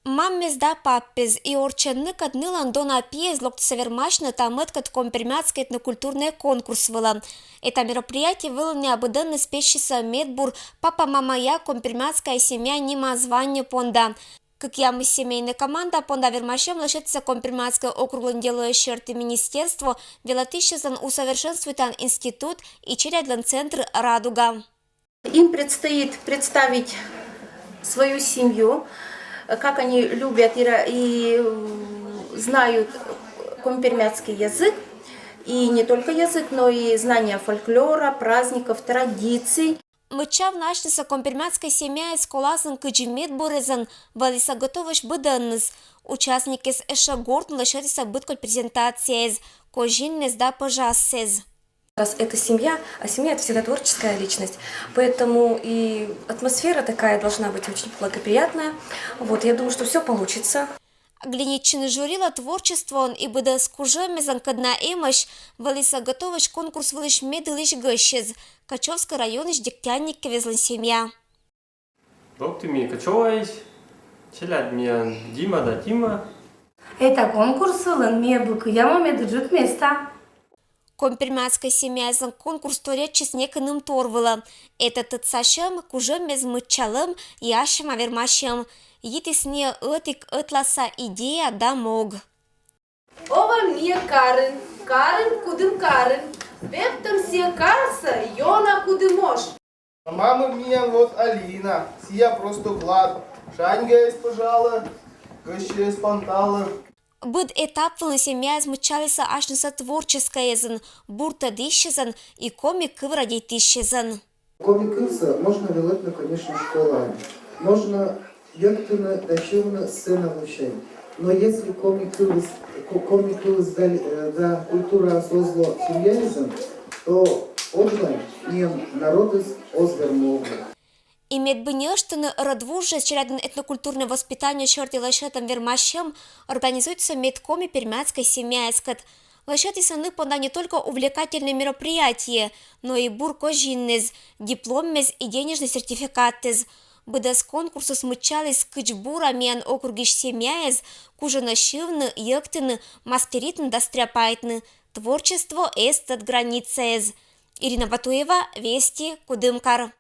Маммез да паппез и орченны каднылан дона пьез локтсовермашны тамыткат компермятский этнокультурный конкурс вылан. Это мероприятие было необыденно спещиса медбур папа-мама я компермятская семья нима звание понда. Как я мы семейная команда понда вермашем лошадится компермятское округлен делое черты министерство велатищезан усовершенствует институт и чередлен центр «Радуга». Им предстоит представить свою семью, как они любят и знают компермятский язык, и не только язык, но и знания фольклора, праздников, традиций. Мычав начнется компермятская семья из коласен кыджимет бурезан, валиса готовыш быданныз. Участники с эшагортн лошадиса бытколь презентация из кожиннез да пожассез. Раз это семья, а семья – это всегда творческая личность, поэтому и атмосфера такая должна быть очень благоприятная. Вот, я думаю, что все получится. Глиничины журила творчество он и быда скужами занкадна имаш, валиса готовыш конкурс вылыш медылыш гыщез. Качевский район иш дегтянник кевезлен семья. Доктыми качевайш, челяд меня Дима да Тима. Это конкурс лын мне быкыяма медыджик места. Компермятская семья из конкурс торечи с неконым торвыла. Это тыцашем, кужем без мычалым, яшем авермашем. Йитис не этик этласа идея да мог. Ова мне Карен кудым Карен. Вептам се карса, Йона кудымош. Мама меня вот Алина, сия просто клад. Шаньга из пожала, гоща из пантала. Быд этапвылын семья измычалиса ашныса творческая язын, бурта дищезан и комик кывра дейтищезан. Комик кылса можно велетно, конечно, школами. Можно яктына дачевна сцена вещей. Но если комик кылс да культура созло семьянизм, то одна им народы озвермогли. Имеет бы нештаны родвуже черяден этнокультурное воспитание черти лошадам вермащем организуется медкоми пермятской семья эскат. Лошади саны пода не только увлекательные мероприятия, но и буркожиннез, дипломмез и денежный сертификатез. Быда с конкурсу смычались кычбура мен округиш семьяез, кужина шивны, ектыны, мастеритны да стряпайтны. Творчество эстат границез. Ирина Батуева, Вести, Кудымкар.